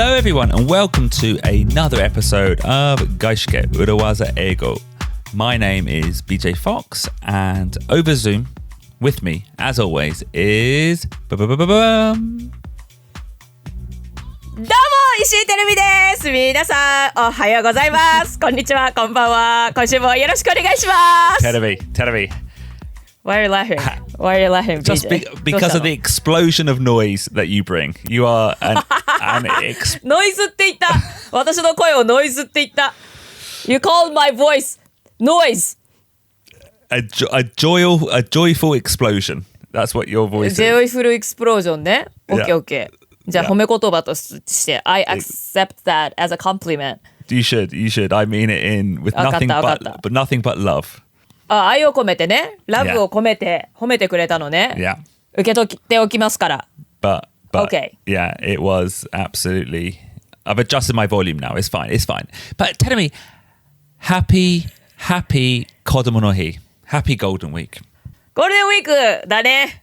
Hello everyone and welcome to another episode of 外資系裏技英語. My name is BJ Fox and over Zoom with me as always is どうも石井てるみです。皆さんおはようございます。こんにちは、こんばんは。今週もよろしくお願いします。テレビ Why are you laughing? Why are you laughing, Just BJ? because of the explosion of noise that you bring. You are an ノイズって言った。私の声をノイズって言った。You called my voice noise. a joyful explosion. That's what your voice is. Joyful explosion ね。OK。じゃあ褒め言葉として I accept that as a compliment. You should. I mean it in with nothing but love. 愛を込めてね。ラブを込めて褒めてくれたのね。Yeah. 受け取っておきますから。But okay. Yeah, it was absolutely. I've adjusted my volume now. It's fine. But tell me, happy 子供の日. Happy Golden Week. ゴールデンウィークだね。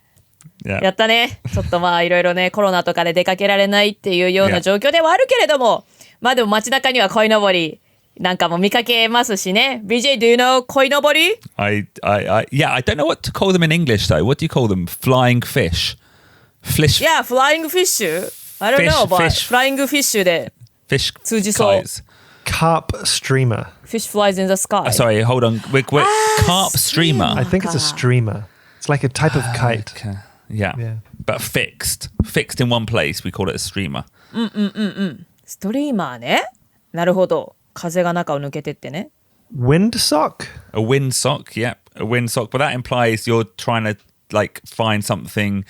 Yeah. やったね。ちょっとまあいろいろねコロナとかで出かけられないっていうような状況ではあるけれども、まあでも街中には鯉のぼりなんかも見かけますしね。BJ, do you know 鯉のぼり? I don't know what to call them in English though. What do you call them? Flying fish? Yeah, flying fish. I don't know, but flying fish で通じそう。Carp streamer. Fish flies in the sky. Sorry, hold on. We're carp streamer. I think it's a streamer. It's like a type of kite. Okay. Yeah. But fixed in one place. We call it a streamer. ストリーマーね。なるほど。風が中を抜けてってね。Windsock. A windsock, yeah, a windsock. But that implies you're trying to like find something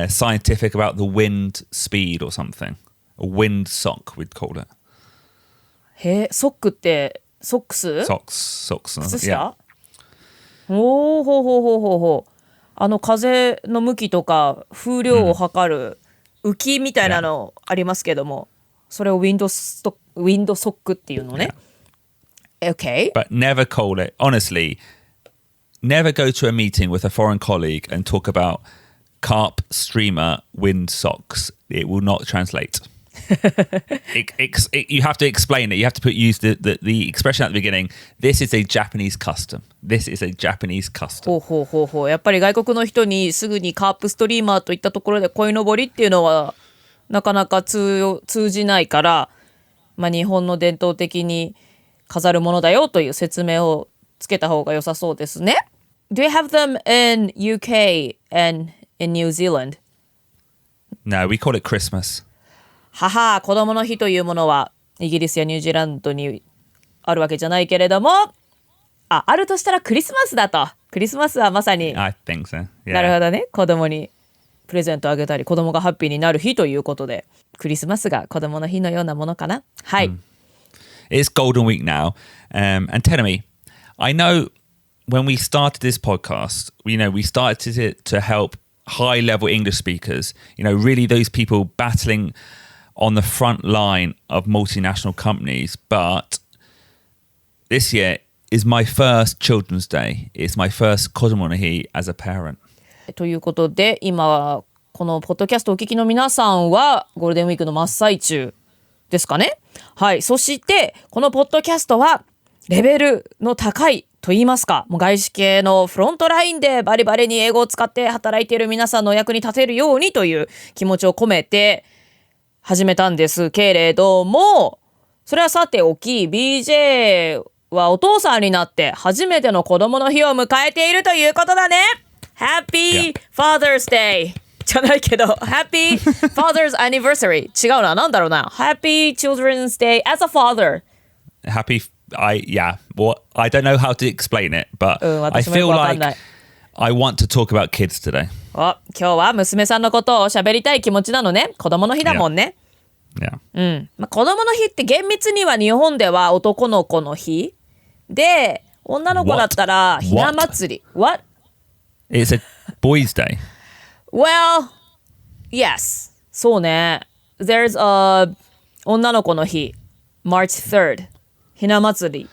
scientific about the wind speed or something. A windsock, we'd call it. へえ、ソックってソックス Socks. 靴下、ほう。風の向きとか風量を測る浮きみたいなのありますけども、それをウィンドソックっていうのね。Okay. But never call it, honestly, never go to a meeting with a foreign colleague and talk about carp streamer wind socks. It will not translate. You have to explain it. You have to use the expression at the beginning. This is a Japanese custom. This is a Japanese custom. ほう。やっぱり外国の人にすぐにカープストリーマーといったところで鯉のぼりっていうのはなかなか通じないから、まあ、日本の伝統的に飾るものだよという説明をつけた方が良さそうですね。Do you have them in UK and in New Zealand? No, we call it Christmas. 子供の日というものはイギリスやニュージーランドにあるわけじゃないけれども、あるとしたらクリスマスだと。クリスマスはまさに I think so. Yeah. なるほどね。子供にプレゼントあげたり子供がハッピーになる日ということで、クリスマスが子供の日のようなものかな。はい。It's Golden Week now. And tell me, I know when we started this podcast, we started it to help high-level English speakers, really those people battling on the front line of multinational companies. But this year is my first Children's Day. It's my first 子供の日 as a parent. ということで、今このポッドキャストをお聞きの皆さんはゴールデンウィークの真っ最中ですかね。はい。そしてこのポッドキャストはレベルの高いと言いますか、もう外資系のフロントラインでバリバリに英語を使って働いている皆さんのお役に立てるようにという気持ちを込めて始めたんですけれども、それはさておき BJ はお父さんになって初めての子供の日を迎えているということだね。Happy Father's Day じゃないけど Happy Father's Anniversary 違うな、なんだろうな。 Happy Children's Day as a father. Well, I don't know how to explain it, but I feel like I want to talk about kids today. 今日は娘さんのことを喋りたい気持ちなのね。子供の日だもんね。Yeah. 子供の日って厳密には日本では男の子の日で、女の子だったらひな祭り。What? It's a boys' day. Well, yes. そうね。There's a 女の子の日 March 3rd ひな祭り。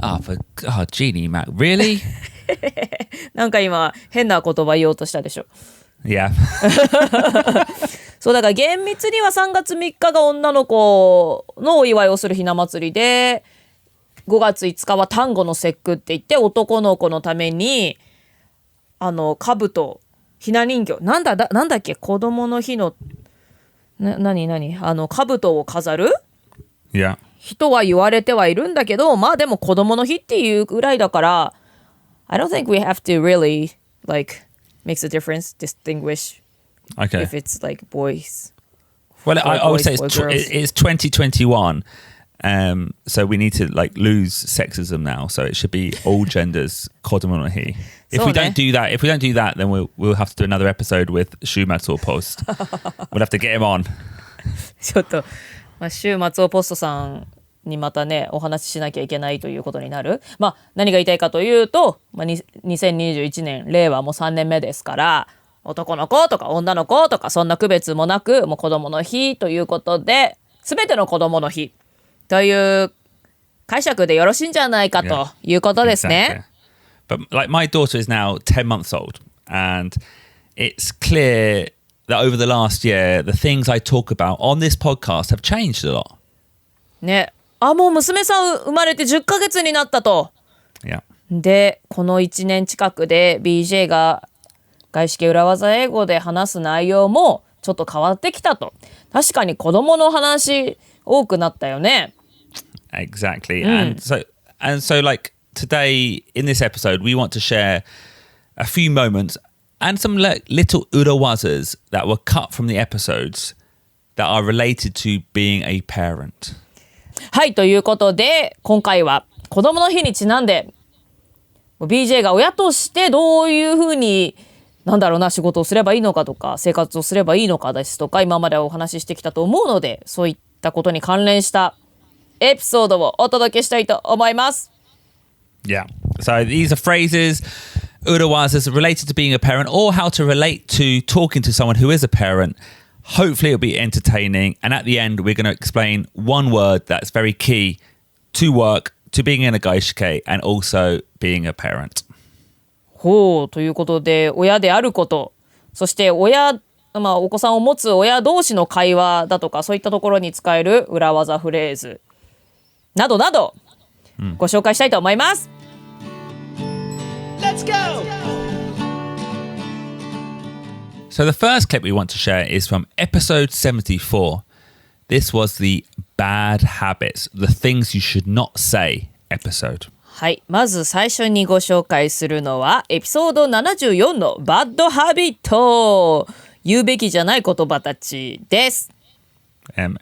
Genie, Mac. Really? なんか今変な言葉言おうとしたでしょ。Yeah. そうだから厳密には3月3日が女の子のお祝いをするひな祭りで、5月5日は端午の節句って言って男の子のために兜、ひな人形、なんだっけ、子供の日の何兜を飾る、Yeah. 人は言われてはいるんだけど、まあでも子供の日っていうぐらいだから、I don't think we have to really like makes a difference, distinguish Okay. if it's like boys. Well, I would boys say or girls. it's 2021. So we need to like lose sexism now. So it should be all genders. 子供の日. If we don't do that, then we'll have to do another episode with 週末をポスト. We'll have to get him on. ちょっと、週末をポストさんにまたねお話ししなきゃいけないということになる。何が言いたいかというと、2021年令和も3年目ですから、男の子とか女の子とかそんな区別もなく、もう子供の日ということで、全ての子供の日という解釈でよろしいんじゃないかということですね。But like my daughter is now 10 months old, and it's clear that over the last year, the things I talk about on this podcast have changed a lot. ね、もう娘さん生まれて10ヶ月になったと。Yeah. で、この1年近くで BJ が外資系裏技英語で話す内容もちょっと変わってきたと。確かに子供の話多くなったよね。Exactly. And so like today in this episode, we want to share a few moments and some little urawazas that were cut from the episodes that are related to being a parent. はい、ということで今回は子供の日にちなんで BJ が親としてどういうふうに仕事をすればいいのかとか生活をすればいいのかですとか、今までお話ししてきたと思うので、そういったことに関連したエピソードをお届けしたいと思います。Yeah. So these are phrases, urawazas related to being a parent or how to relate to talking to someone who is a parent. Hopefully it'll be entertaining. And at the end, we're going to explain one word that's very key to work, to being in a 外資系 and also being a parent. ほう、ということで、親であること、そしてお子さんを持つ親同士の会話だとか、そういったところに使える裏技フレーズなどなど、ご紹介したいと思います。Let's go! So the first clip we want to share is from episode 74. This was the bad habits, the things you should not say episode. はい、まず最初にご紹介するのはエピソード74のバッドハビット、言うべきじゃない言葉たちです。In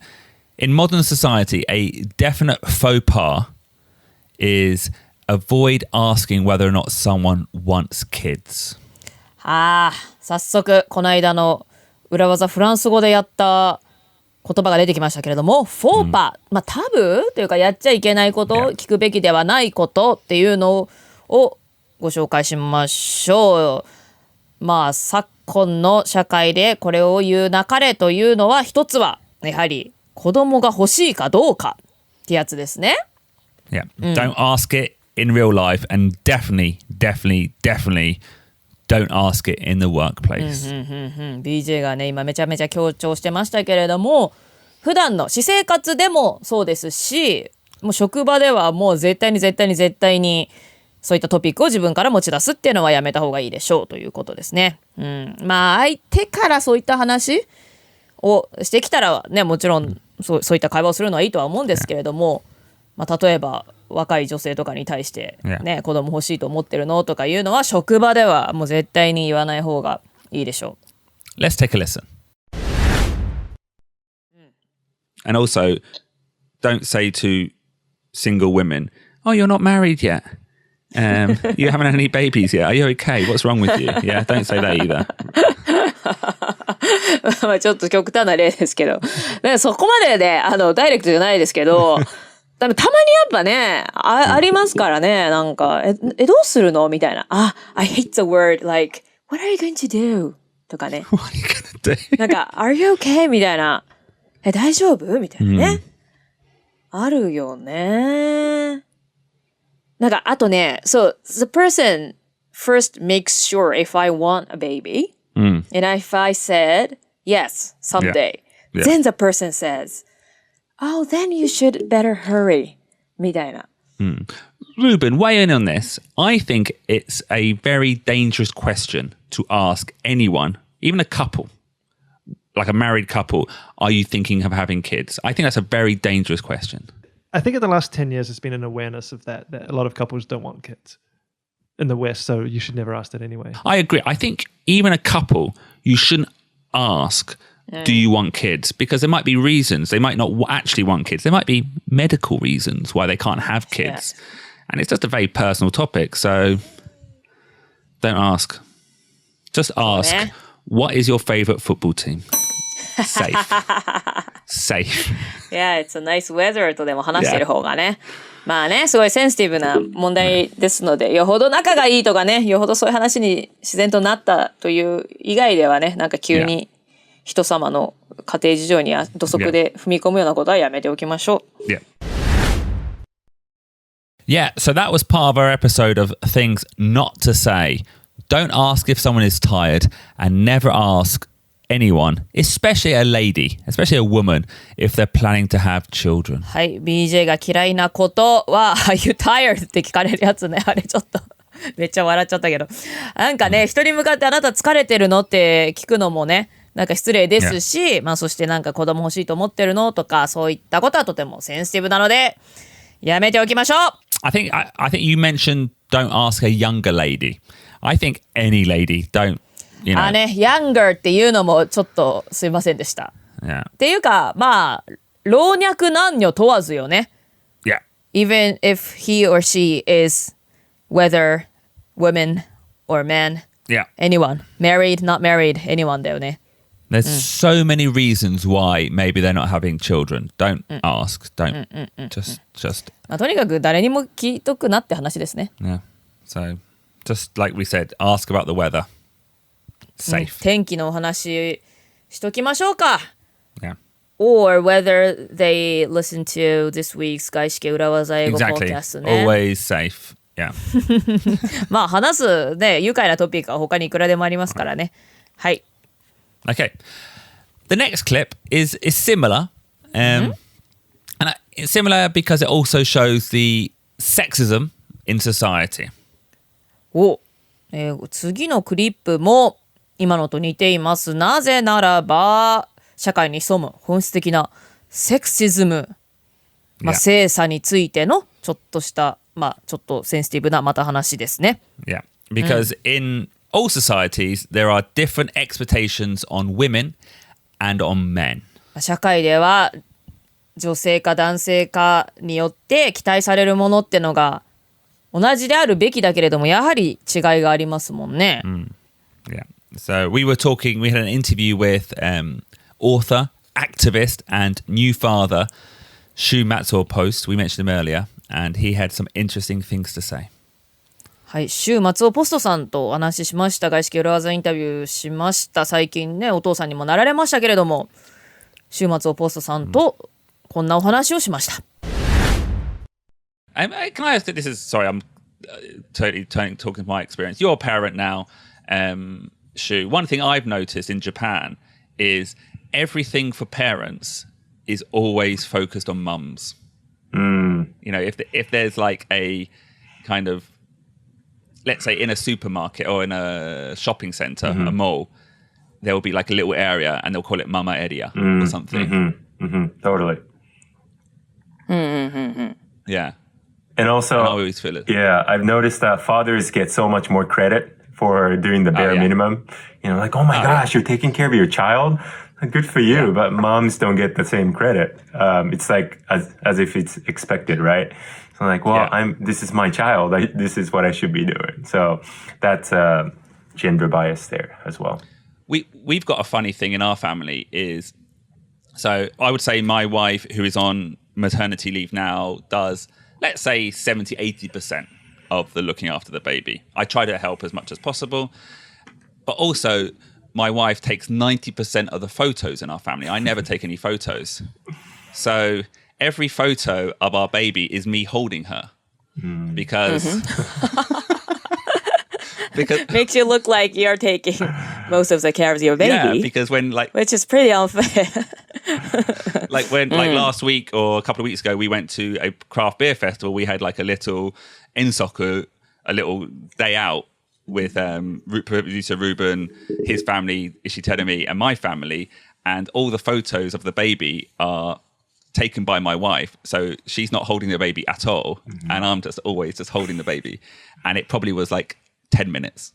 modern society, a definite faux pas is avoid asking whether or not someone wants kids. 早速この間の裏技フランス語でやった言葉が出てきましたけれども、フォーパ、タブというかやっちゃいけないこと、聞くべきではないことっていうのをご紹介しましょう。昨今の社会でこれを言うなかれというのは、一つはやはり子供が欲しいかどうかってやつですね。Yeah. Don't ask it in real life, and definitely don't ask it in the workplace. BJ がね今めちゃめちゃ強調してましたけれども、普段の私生活でもそうですし、もう職場ではもう絶対にそういったトピックを自分から持ち出すっていうのはやめた方がいいでしょうということですね。相手からそういった話をしてきたらね、もちろんそういった会話をするのはいいとは思うんですけれども、例えば若い女性とかに対してね、子供欲しいと思ってるのとかいうのは職場ではもう絶対に言わない方がいいでしょう。Let's take a listen. And also, don't say to single women, "Oh, you're not married yet. You haven't had any babies yet. Are you okay? What's wrong with you?" Yeah, don't say that either. ちょっと極端な例ですけど、そこまででダイレクトじゃないですけど。たまにやっぱね、ありますからね、どうするのみたいな。I hate the word, like, what are you going to do? とかね。What are you gonna do? are you okay? みたいな。大丈夫みたいなね。あるよね。あとね、so, the person first makes sure if I want a baby, and if I said, yes, someday. Yeah. Then the person says, oh, then you should better hurry. みたいな。Ruben, weigh in on this. I think it's a very dangerous question to ask anyone, even a couple, like a married couple. Are you thinking of having kids? I think that's a very dangerous question. I think in the last 10 years, there's been an awareness of that a lot of couples don't want kids in the West, so you should never ask that anyway. I agree. I think even a couple, you shouldn't ask, do you want kids? Because there might be reasons. They might not actually want kids. There might be medical reasons why they can't have kids. Yes. And it's just a very personal topic, so don't ask. Just ask, what is your favorite football team? Safe. Safe. Yeah, it's a nice weather とでも話してる方がね。まあね、すごいセンシティブな問題ですので、よほど仲がいいとかね、よほどそういう話に自然となったという以外ではね、なんか急に人様の家庭事情に土足で踏み込むようなことはやめておきましょう。Yeah, so that was part of our episode of things not to say. Don't ask if someone is tired, and never ask anyone, especially a lady, especially a woman, if they're planning to have children. はい、BJ が嫌いなことは Are you tired? って聞かれるやつね。あれちょっとめっちゃ笑っちゃったけど、なんかね、人に向かってあなた疲れてるのって聞くのもね、なんか失礼ですし、まあそしてなんか子供欲しいと思ってるのとか、そういったことはとてもセンシティブなのでやめておきましょう。I think you mentioned don't ask a younger lady. I think any lady, don't, you know. あね、younger っていうのもちょっとすいませんでした。Yeah. っていうか、まあ老若男女問わずよね。Yeah. Even if he or she is whether women or man, Yeah. anyone, married, not married, anyone だよね。There's so many reasons why maybe they're not having children. Don't ask. Don't. Just. まあ、とにかく誰にも聞いとくなって話ですね。Yeah. So, just like we said, ask about the weather. Safe. 天気のお話しときましょうか。Yeah. Or whether they listen to this week's 外資系裏技英語 Exactly. podcast ね。 Always safe. Yeah. まあ話すね、愉快なトピックは他にいくらでもありますからね。はい。Okay. The next clip is similar. And it's similar because it also shows the sexism in society. 次のクリップも今のと似ています。なぜならば社会に潜む本質的なセクシズム、性差についてのちょっとしたちょっとセンシティブなまた話ですね。Yeah, because in all societies there are different expectations on women and on men. 社会では女性か男性かによって期待されるものってのが同じであるべきだけれども、やはり違いがありますもんね。Yeah. So we had an interview with author, activist, and new father, Shu Matsuo Post. We mentioned him earlier, and he had some interesting things to say. はい、週松尾ポストさんとお話ししました。外資系裏技インタビューしました。最近ね、お父さんにもなられましたけれども、週松尾ポストさんとこんなお話をしました。Can I ask that this is, sorry, I'm totally talking my experience. You're a parent now, Shu. One thing I've noticed in Japan is everything for parents is always focused on mums. You know, if there's like a kind of, let's say in a supermarket or in a shopping center, a mall, there will be like a little area and they'll call it mama area or something. Totally. Yeah. And also, I always feel it. Yeah, I've noticed that fathers get so much more credit for doing the bare minimum. You know, like, oh my gosh, you're taking care of your child. Good for you. Yeah. But moms don't get the same credit. It's like as if it's expected, right? So like, well, this is my child. This is what I should be doing. So that's gender bias there as well. We've got a funny thing in our family is, so I would say my wife, who is on maternity leave now, does, let's say 70, 80% of the looking after the baby. I try to help as much as possible. But also, my wife takes 90% of the photos in our family. I never take any photos. So every photo of our baby is me holding her. Because because makes you look like you're taking most of the care of your baby. yeah, because when which is pretty unfair. like last week or a couple of weeks ago, we went to a craft beer festival. We had like a little insoku, a little day out with producer Ruben, his family, Ishiterumi, and my family, and all the photos of the baby are taken by my wife, so she's not holding the baby at all, and I'm just always just holding the baby, and it probably was like 10 minutes.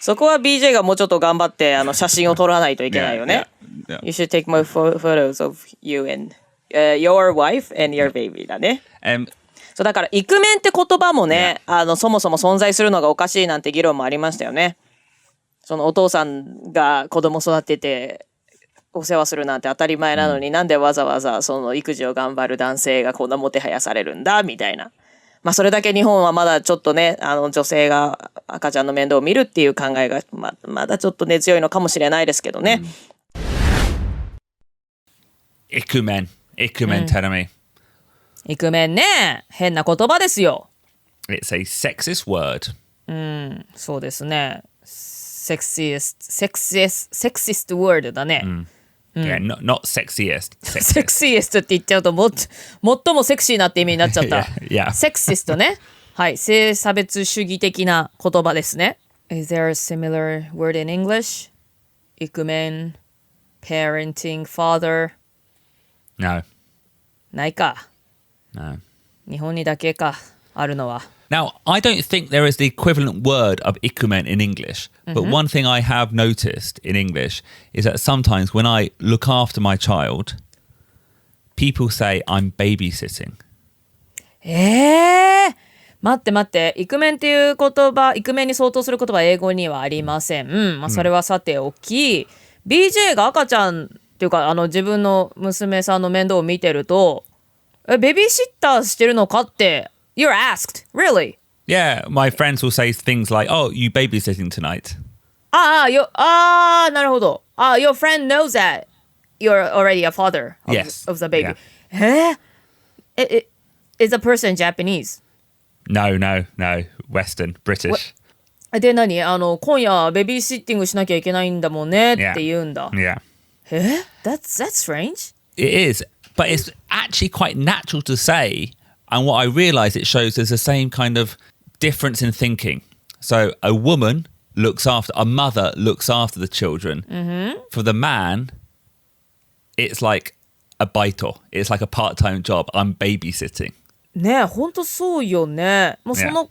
そこは BJ がもうちょっと頑張って写真を撮らないといけないよね。Yeah. You should take more photos of you and your wife and your baby だね。そうだからイクメンって言葉もね、そもそも存在するのがおかしいなんて議論もありましたよね。そのお父さんが子供育ててお世話するなんて当たり前なのに、なんでわざわざその育児を頑張る男性がこんなもてはやされるんだみたいな。まあそれだけ日本はまだちょっとね、女性が赤ちゃんの面倒を見るっていう考えが まだちょっと根強いのかもしれないですけどね。イクメン、Terumi. イクメンね、変な言葉ですよ。It's a sexist word. そうですね。sexist word だね。Yeah, not sexiest. sexiest って言っちゃうと最もセクシーなって意味になっちゃった。Yeah. sexist ね。はい、性差別主義的な言葉ですね。Is there a similar word in English? イクメン、parenting, father. No. ないか。No. 日本にだけか、あるのは。Now, I don't think there is the equivalent word of ikumen in English, but one thing I have noticed in English is that sometimes when I look after my child, people say I'm babysitting. 待って。イクメンっていう言葉、イクメンに相当する言葉は英語にはありません。まあそれはさておき、BJ が赤ちゃんっていうか自分の娘さんの面倒を見てると、ベビーシッターしてるのかって。You're asked, really? Yeah, my friends will say things like, "Oh, you babysitting tonight?" なるほど。Your friend knows that you're already a father of, Yes. of the baby. Is the person Japanese? No. Western, British. で、何今夜ベビーシッティングしなきゃいけないんだもんねって言うんだ。Yeah. That's strange. It is, but it's actually quite natural to say. And what I realize it shows there's the same kind of difference in thinking. So a mother looks after the children. For the man, it's like a baito. It's like a part-time job. I'm babysitting. ねえ、ほんとそうよね。もうその、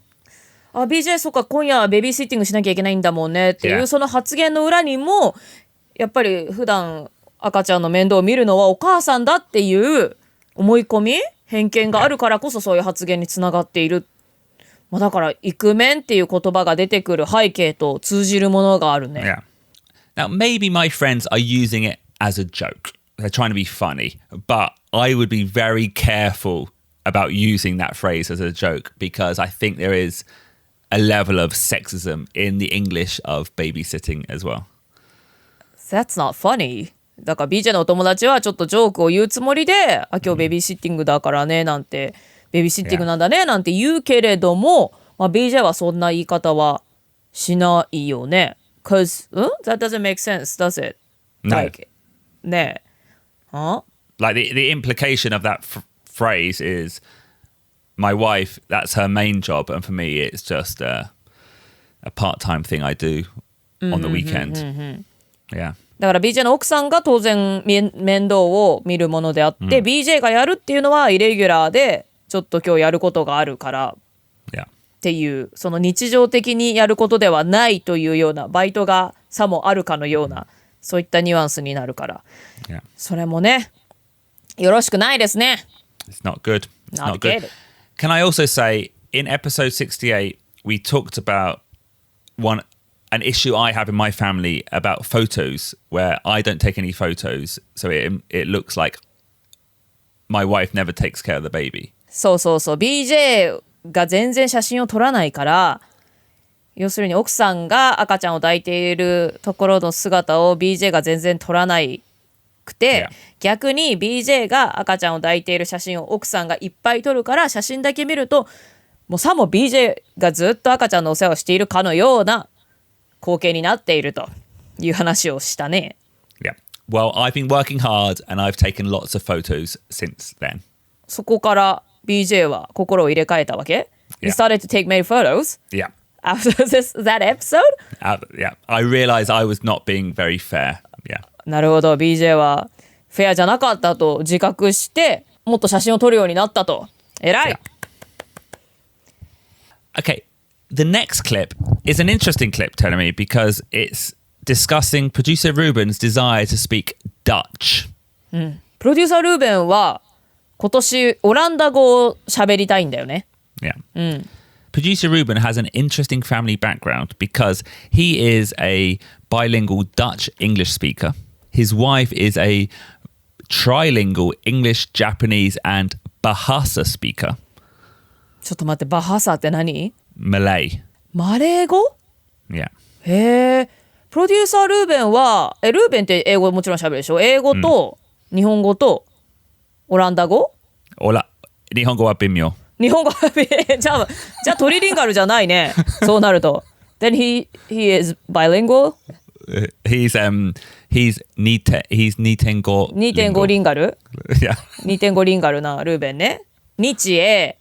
BJ そうか、今夜ベビーシッティングしなきゃいけないんだもんねっていう、Yeah. その発言の裏にも、やっぱり普段赤ちゃんの面倒を見るのはお母さんだっていう思い込み偏見があるからこそそういう発言につながっている。まあ、だからイクメンっていう言葉が出てくる背景と通じるものがあるね。Yeah. Now, maybe my friends are using it as a joke. They're trying to be funny. But I would be very careful about using that phrase as a joke because I think there is a level of sexism in the English of babysitting as well. That's not funny. だから BJ のお友達はちょっとジョークを言うつもりで、今日ベビーシッティングだからねなんて、ベビーシッティングなんだねなんて言うけれども、まあ、BJ はそんな言い方はしないよね。Cause, that doesn't make sense, does it? No. Like, ねえ。Like the implication of that phrase is my wife, that's her main job. And for me, it's just a part-time thing I do on the weekend. Yeah.だから BJ の奥さんが当然面倒を見るものであって、BJ がやるっていうのはイレギュラーでちょっと今日やることがあるからっていうその日常的にやることではないというようなバイトがさもあるかのようなそういったニュアンスになるから、それもねよろしくないですね。 It's not good. It's Not not good. good. Can I also say in episode 68 we talked about an issue I have in my family about photos where I don't take any photos, so it looks like my wife never takes care of the baby. そう BJ が全然写真を撮らないから要するに奥さんが赤ちゃんを抱いているところの姿を BJ が全然撮らないくて、逆に BJ が赤ちゃんを抱いている写真を奥さんがいっぱい撮るから写真だけ見るともうさも BJ がずっと赤ちゃんのお世話をしているかのような光景になっているという話をしたね。Yeah. Well, I've been working hard and I've taken lots of photos since then. そこから BJ は心を入れ替えたわけ？ You started to take many photos? Yeah. After that episode? Yeah. I realized I was not being very fair. Yeah. なるほど。BJ はフェアじゃなかったと自覚してもっと写真を撮るようになったと。偉い。Okay. The next clip is an interesting clip, telling me, because it's discussing producer Ruben's desire to speak Dutch. プロデューサールーベンは今年オランダ語を喋りたいんだよね。Yeah. Producer Ruben has an interesting family background because he is a bilingual Dutch English speaker. His wife is a trilingual English, Japanese, and Bahasa speaker. ちょっと待って、バハサって何？ Malay. マレー語？ Yeah. へえ。プロデューサールーベンはルーベンって英語もちろん喋るでしょ？英語と日本語とオランダ語？日本語は微妙。日本語はじゃあトリリンガルじゃないね。そうなると。Then he is bilingual? He's 2.5リンガル？ Yeah. 2.5リンガルなルーベンね。日英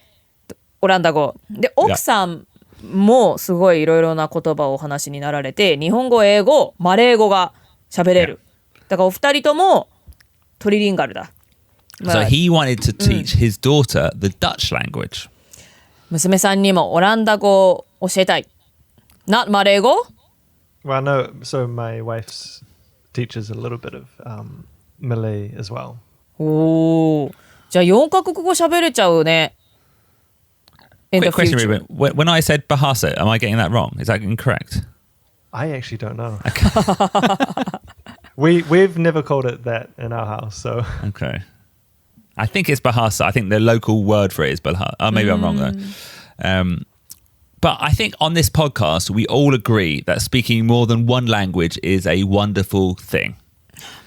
オランダ語で、奥さんもすごいいろいろな言葉をお話になられて、日本語、英語、マレー語が喋れる。だからお二人ともトリリンガルだ。So he wanted to teach his daughter the Dutch language. 娘さんにもオランダ語を教えたい。Not マレー語？ Well, no. So my wife's teaches a little bit of Malay as well. おー。じゃあ4カ国語喋れちゃうね。Quick question, Ruben. When I said Bahasa, am I getting that wrong? Is that incorrect? I actually don't know. We've never called it that in our house, so. Okay. I think it's Bahasa. I think the local word for it is Bahasa. Oh, maybe I'm wrong though. But I think on this podcast, we all agree that speaking more than one language is a wonderful thing.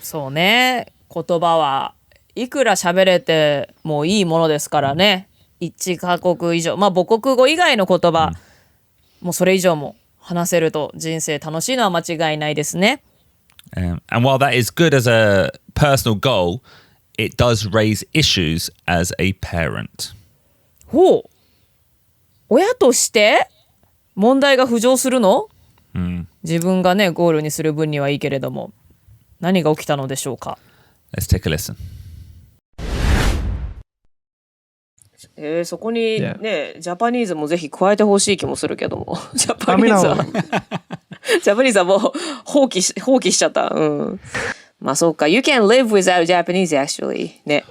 そうね。言葉はいくら喋れてもいいものですからね。1カ国以上、まあ母国語以外の言葉、もうそれ以上も話せると人生楽しいのは間違いないですね。And while that is good as a personal goal, it does raise issues as a parent. ほう。親として問題が浮上するの？自分がねゴールにする分にはいいけれども、何が起きたのでしょうか。Let's take a listen. そこにね、ジャパニーズもぜひ加えてほしい気もするけども。ジャパニーズはもう放棄しちゃった。まあそうか。You can live without Japanese actually. ね。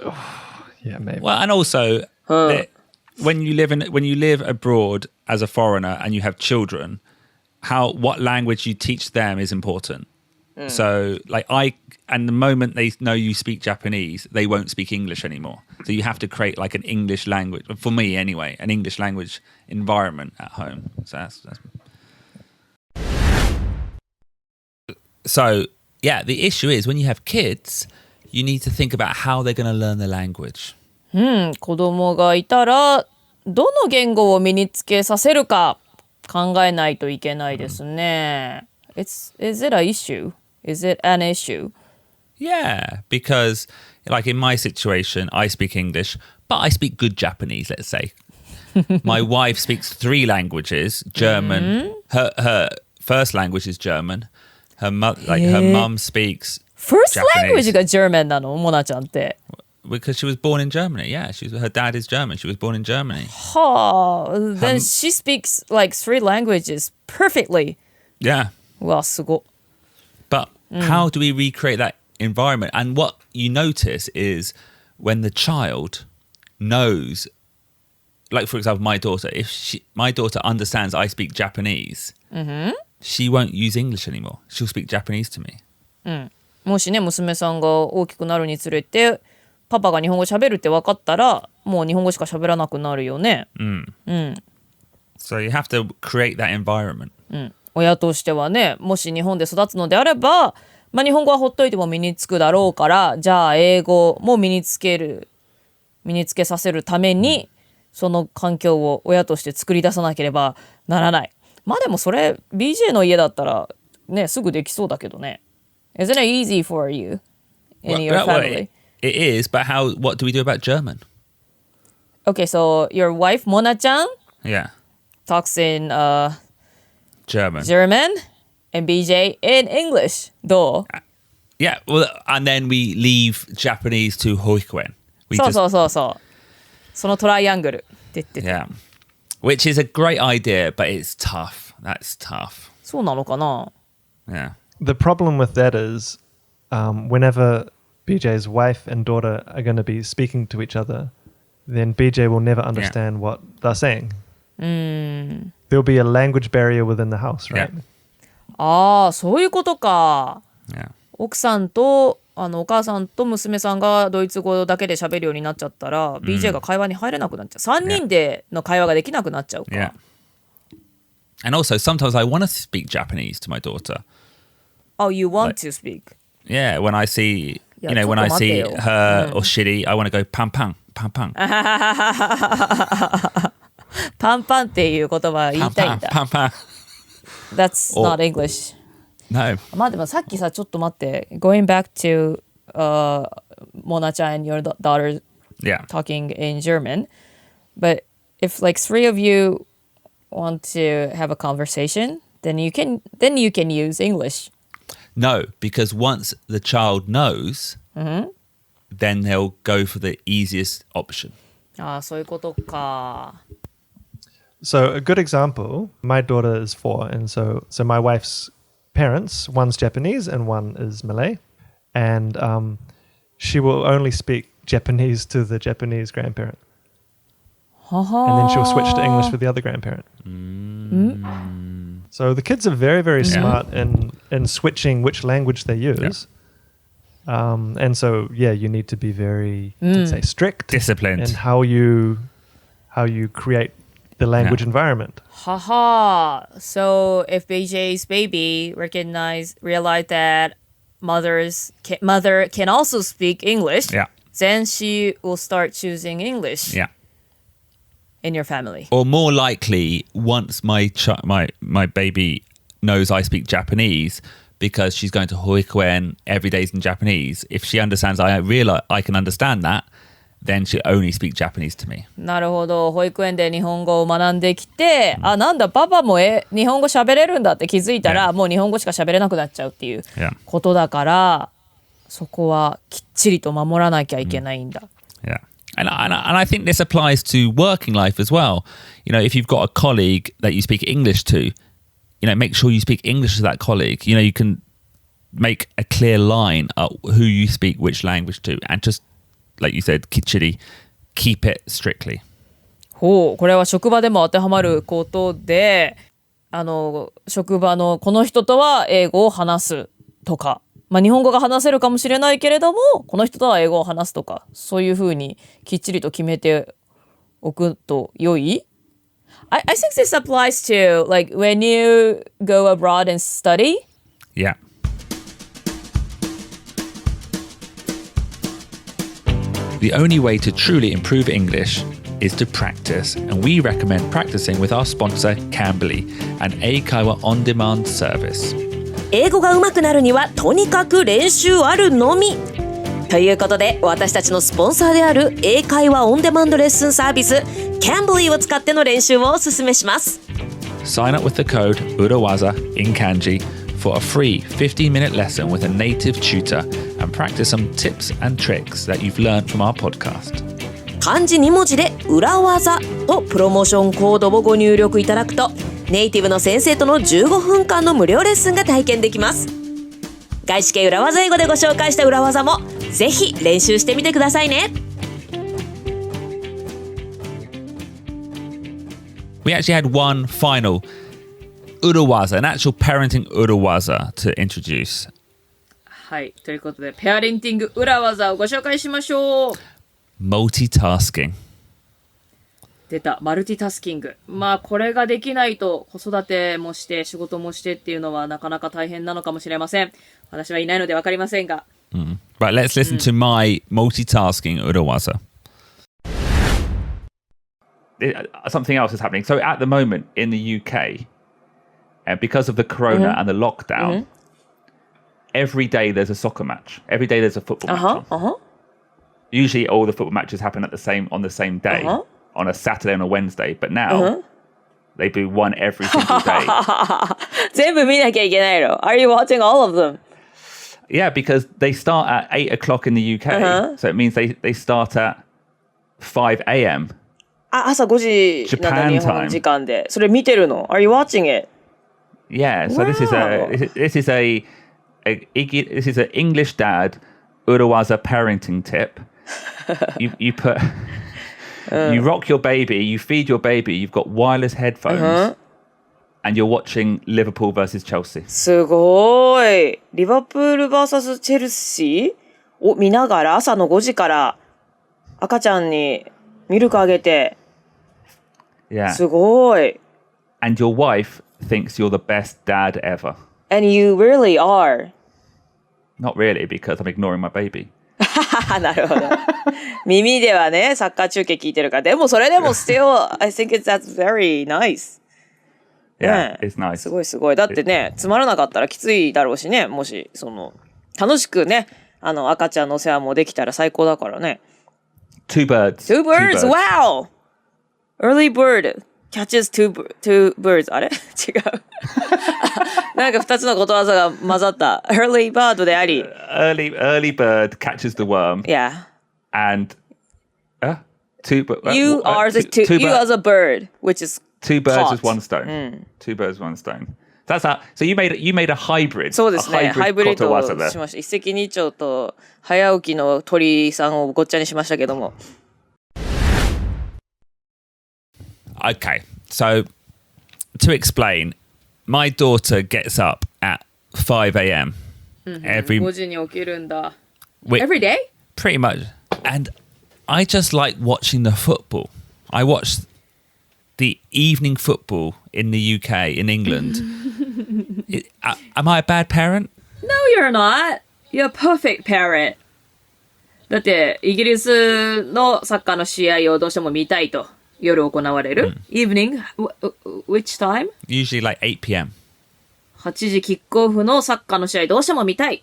Yeah, maybe. Well, and also, when you live abroad as a foreigner and you have children, what language you teach them is important. So, and the moment they know you speak Japanese, they won't speak English anymore. So you have to create like an English language, for me anyway, an English language environment at home. So yeah, the issue is when you have kids, you need to think about how they're going to learn the language. 子供がいたらどの言語を身につけさせるか考えないといけないですね。Is it an issue? Is it an issue? Yeah, because like in my situation, I speak English, but I speak good Japanese, let's say. My wife speaks 3 languages, German. Her first language is German. Her mum speaks First Japanese. language が German なのモナちゃんって。Because she was born in Germany, yeah. Her dad is German. She was born in Germany. Then she speaks like 3 languages perfectly. Yeah. うわ、すご。But how do we recreate that environment? And what you notice is when the child knows, like for example, my daughter, my daughter understands I speak Japanese, she won't use English anymore. She'll speak Japanese to me. もしね、娘さんが大きくなるにつれて、パパが日本語喋るって分かったら、もう日本語しか喋らなくなるよね。So you have to create that environment. 親としてはね、もし日本で育つのであれば、まあ、日本語はほっといても身につくだろうから、じゃあ英語も身につけさせるために、その環境を親として作り出さなければならない。まあでもそれ BJ の家だったらねすぐできそうだけどね。Isn't it easy for you in your family? It is, but what do we do about German? Okay, so your wife Mona-chan Yeah, talks in German. And BJ in English. どう Yeah, well, and then we leave Japanese to 保育園。そう。そのトライアングル。Yeah, which is a great idea, but it's tough. That's tough. そうなのかな Yeah. The problem with that is whenever BJ's wife and daughter are going to be speaking to each other, then BJ will never understand what they're saying. There'll be a language barrier within the house, right? Yeah. ああ、そういうことか。Yeah. 奥さんとお母さんと娘さんがドイツ語だけで喋るようになっちゃったら、BJ が会話に入れなくなっちゃう。3人での会話ができなくなっちゃうか。Yeah. And also, sometimes I want to speak Japanese to my daughter. Oh, you want to speak? Yeah, when I see, Yeah, when I see ちょっと待ってよ。her or Shiri, I want to go pam pam, pam pam. パンパンっていう言葉言いたいんだ。Pam pam. That's not English. No. まあでもさっきさちょっと待って Going back to Mona-chan and your daughter Yeah. talking in German, but if like three of you want to have a conversation, then you can use English. No, because once the child knows, then they'll go for the easiest option. ああ、そういうことか。So a good example, my daughter is 4, and so my wife's parents, one's Japanese and one is Malay, and she will only speak Japanese to the Japanese grandparent. And then she'll switch to English with the other grandparent. So the kids are very, very smart in switching which language they use. And so, yeah, you need to be very, let's say, strict. Disciplined. In how you create the language environment. Haha. So if BJ's baby realize that mother can also speak English, then she will start choosing English. Yeah. In your family. Or more likely, once my baby knows I speak Japanese, because she's going to 保育園 every day's in Japanese, if she understands I can understand that, then she'll only speak Japanese to me. なるほど。保育園で日本語を学んできて、あ、なんだパパも日本語喋れるんだって気づいたら、もう日本語しか喋れなくなっちゃうっていうことだから、そこはきっちりと守らなきゃいけないんだ。Yeah. And I think this applies to working life as well. If you've got a colleague that you speak English to, make sure you speak English to that colleague. You can make a clear line of who you speak which language to, and just, like you said, kichiri, keep it strictly. ほう、これは職場でも当てはまることで、職場のこの人とは英語を話すとか、まあ日本語が話せるかもしれないけれども、この人とは英語を話すとか、そういうふうにきっちりと決めておくと良い。I think this applies to like when you go abroad and study. Yeah. The only way to truly improve English is to practice, and we recommend practicing with our sponsor, Cambly, an Eikaiwa on-demand service. 英語が上手くなるにはとにかく練習あるのみ。ということで私たちのスポンサーである英会話オンデマンドレッスンサービス Cambly を使っての練習をお勧めします。Sign up with the code URAWAZA in kanji for a free 15-minute lesson with a native tutor and practice some tips and tricks that you've learned from our podcast. 漢字2文字で裏技とプロモーションコードをご入力いただくとネイティブの先生との15分間の無料レッスンが体験できます。外資系裏技英語でご紹介した裏技もぜひ練習してみてくださいね。We actually had one final urawaza, an actual parenting urawaza to introduce. はい、ということでペアレンティング裏技をご紹介しましょう。Multitasking. 出た、マルティタスキング。まあこれができないと子育てもして仕事もしてっていうのはなかなか大変なのかもしれません。私はいないので分かりませんが。Right, let's listen to my multitasking urawaza. something else is happening. So at the moment in the UK, because of the corona and the lockdown, every day there's a soccer match. Every day there's a football match on. Usually all the football matches happen on the same day, on a Saturday and a Wednesday. But now they do one every single day. 全部見なきゃいけないの。Are you watching all of them? Yeah, because they start at 8 o'clock in the UK. So it means they start at 5 a.m. 朝5時なんだ Japan 日本時間で。それ見てるの ?Are you watching it? Yeah, so this is an English dad urawaza parenting tip. You put you rock your baby, you feed your baby, you've got wireless headphones, and you're watching Liverpool versus Chelsea. すごい。リバプール vs チェルシーを見ながら朝の5時から赤ちゃんにミルクあげて。Yeah. すごい。And your wife thinks you're the best dad ever. And you really are. Not really, because I'm ignoring my baby. なるほど。耳ではね、サッカー中継聞いてるから。でもそれでも still, I think that's very nice. Yeah, it's nice. すごいすごい。だってね、つまらなかったらきついだろうしね。もし、楽しくね、赤ちゃんの世話もできたら最高だからね。Two birds. Two birds, wow! Early bird catches two birds. あれ違う。なんか2つのことわざが混ざった。Early bird であり。Early bird catches the worm. Yeah. And you are the bird, which is two birds caught. with one stone. Two birds with one stone. That's how. So you made a hybrid. そうですね。ハイブリッドを ことわざしました。一石二鳥と早起きの鳥さんをごっちゃにしましたけども。Okay, so to explain, my daughter gets up at 5 a.m. Every 5時に起きるんだ。week. Every day? Pretty much. And I just like watching the football. I watch the evening football in the UK, in England. Am I a bad parent? No, you're not. You're a perfect parent. だってイギリスのサッカーの試合をどうしても見たいと夜行われる、Evening? Which time? Usually like 8 p.m. 8時キックオフのサッカーの試合どうしても見たい。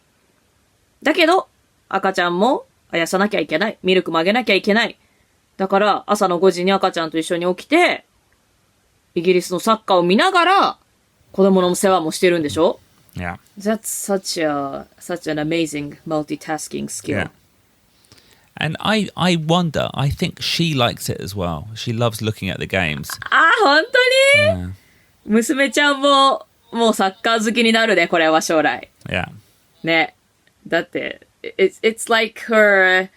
だけど赤ちゃんもあやさなきゃいけない。ミルクもあげなきゃいけない。だから朝の5時に赤ちゃんと一緒に起きてイギリスのサッカーを見ながら子供の世話もしてるんでしょ Yeah. That's such an amazing multitasking skill. Yeah. And I wonder, I think she likes it as well. She loves looking at the games. 本当に、Yeah. 娘ちゃんももうサッカー好きになるね、これは将来。Yeah. ね。だって、it's like her,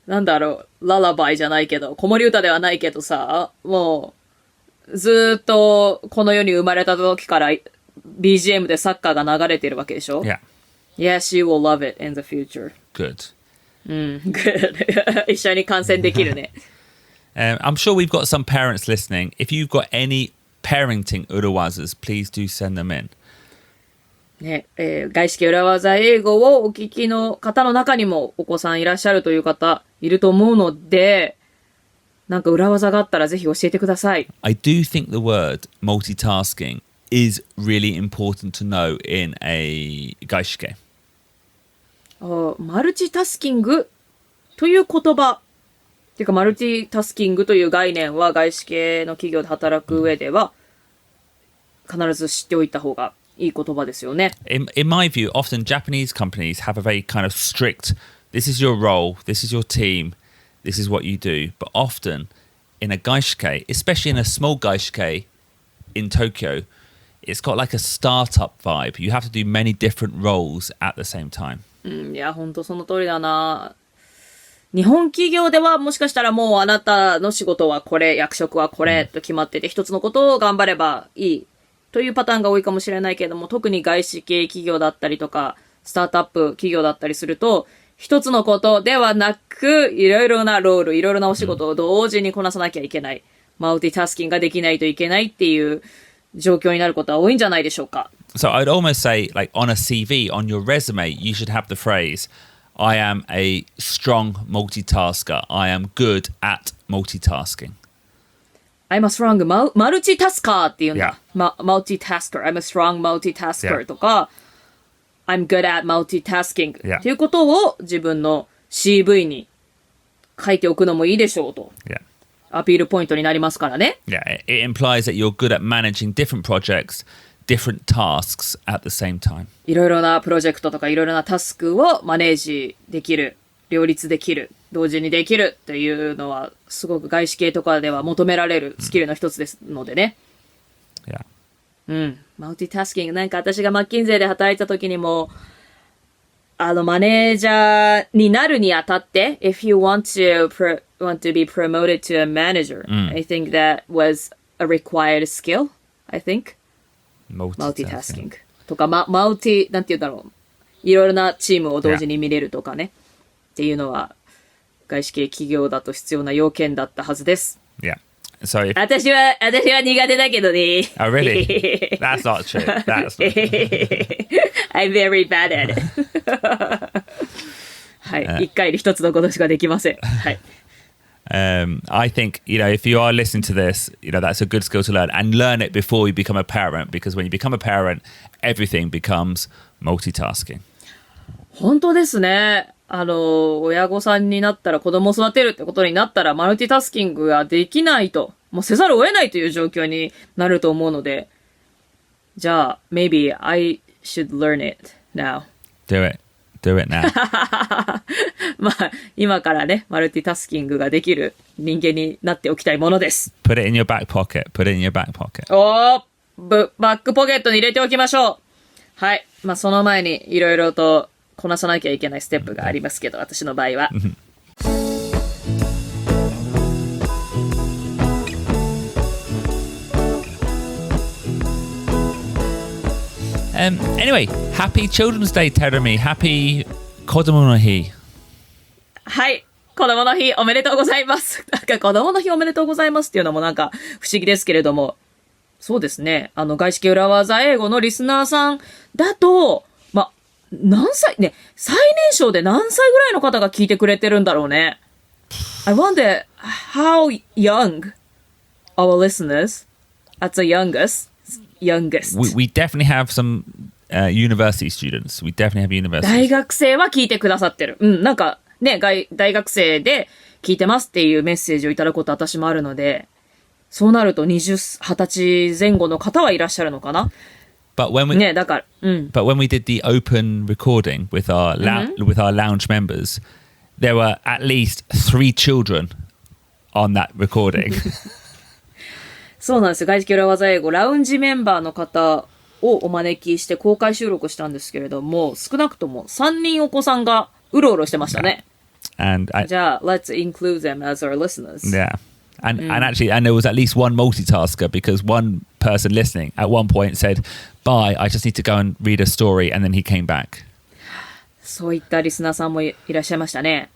なんだろう、ララバイじゃないけど、子守歌ではないけどさ、もう、ずーっとこの世に生まれた時から BGM でサッカーが流れてるわけでしょ Yeah. Yeah, she will love it in the future. Good. Good. 一緒に観戦できるね。I'm sure we've got some parents listening. If you've got any parenting urawazas, please do send them in. ね、外資系裏技英語をお聞きの方の中にもお子さんいらっしゃるという方いると思うので、なんか裏技があったらぜひ教えてください。I do think the word multitasking is really important to know in a 外資系。マルチタスキングという言葉っていうかマルチタスキングという概念は外資系の企業で働く上では必ず知っておいた方がいい言葉ですよね。In my view, often Japanese companies have a very kind of strict, this is your role, this is your team, this is what you do. But often in a gaishike, especially in a small gaishike in Tokyo, it's got like a startup vibe. You have to do many different roles at the same time. いや、ほんとその通りだな。日本企業ではもしかしたらもうあなたの仕事はこれ、役職はこれと決まってて、一つのことを頑張ればいいというパターンが多いかもしれないけれども、特に外資系企業だったりとか、スタートアップ企業だったりすると、一つのことではなく、いろいろなロール、いろいろなお仕事を同時にこなさなきゃいけない。マルティタスキングができないといけないっていう状況になることは多いんじゃないでしょうか。So I'd almost say, like on a CV, on your resume, you should have the phrase, I am a strong multitasker. I am good at multitasking. I'm a strong multitasker っていうんだ。Yeah. multitasker. I'm a strong multitasker、とか、I'm good at multitasking、っていうことを自分の CV に書いておくのもいいでしょうと。Yeah. アピールポイントになりますからね。Yeah, it implies that you're good at managing different projects, different tasks at the same time. いろいろなプロジェクトとかいろいろなタスクをマネージできる、両立できる、同時にできるっていうのはすごく外資系とかでは求められるスキルの一つですのでね。Yeah. マルティタスキング、なんか私がマッキンゼーで働いた時にも、マネージャーになるにあたって、if you want to be promoted to a manager, I think that was a required skill, I think. Multitasking. とか、なんて言うんだろう。いろいろなチームを同時に見れるとかね。っていうのは、外資系企業だと必要な要件だったはずです。Yeah. So if, 私は苦手だけどね。Oh, really? That's not true. That's not true. I'm very bad at it. はい。一回で一つのことしかできません。はい。I think, if you are listening to this, that's a good skill to learn and learn it before you become a parent, because when you become a parent, everything becomes multitasking. 本当ですね。親御さんになったら子供を育てるってことになったらマルティタスキングができないと、もうせざるを得ないという状況になると思うので、じゃあ、maybe I should learn it now. Do it now. まあ、今からね、マルティタスキングができる人間になっておきたいものです。Put it in your back pocket. Put it in your back pocket. バックポケットに入れておきましょう。はい。まあ、その前にいろいろとこなさなきゃいけないステップがありますけど、私の場合は。Anyway, happy Children's Day, Terumi. Happy 子供の日。はい。子供の日おめでとうございます。なんか子供の日おめでとうございますっていうのもなんか不思議ですけれども。そうですね。外資系裏技英語のリスナーさんだと、何歳ね、最年少で何歳ぐらいの方が聞いてくれてるんだろうね。I wonder how young our listeners at the youngest. We definitely have some university students. We definitely have university. 大学生は聞いてくださってる。なんかね、大学生で聞いてますっていうメッセージをいただくこと私もあるので、そうなると20歳前後の方はいらっしゃるのかな。But when we but when we did the open recording with our lounge members, there were at least 3 children on that recording. そうなんですよ。外資系裏技英語ラウンジメンバーの方をお招きして公開収録したんですけれども、少なくとも3人お子さんがうろうろしてましたね。じゃあ let's include them as our listeners. Yeah. And there was at least one multitasker, because one person listening at one point said, "Bye, I just need to go and read a story," and then he came back. そういったリスナーさんもいらっしゃいましたね。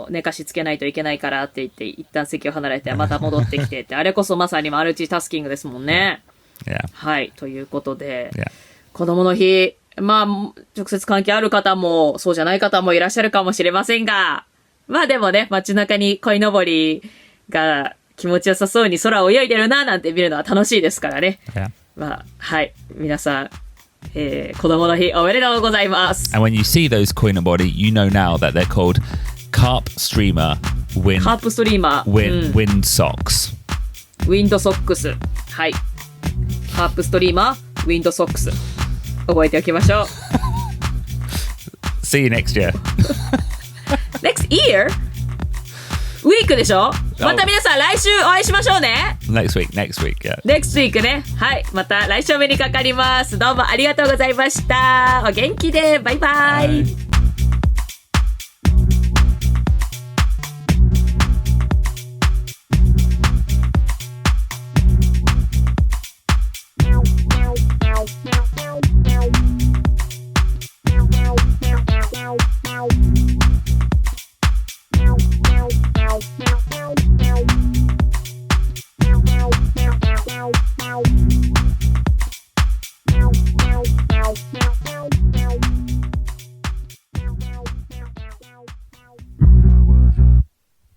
寝かしつけないといけないからって言って、一旦席を離れて、また戻ってきてって、あれこそまさにマルチタスキングですもんね。Yeah. はい。ということで、Yeah. 子供の日、直接関係ある方も、そうじゃない方もいらっしゃるかもしれませんが、でもね、街中に鯉のぼりが気持ちよさそうに空を泳いでるななんて見るのは楽しいですからね。Yeah. はい。皆さん、子供の日おめでとうございます。And when you see those koinobori, you know now that they're called carp streamer wind socks. ウィンドソックス。はい。カープストリーマー、ウィンドソックス。覚えておきましょう。See you next year. Next year? ウィークでしょ？また皆さん来週お会いしましょうね。Next week, yeah. Next week ね。はい。また来週お目にかかります。どうもありがとうございました。お元気で。バイバイ。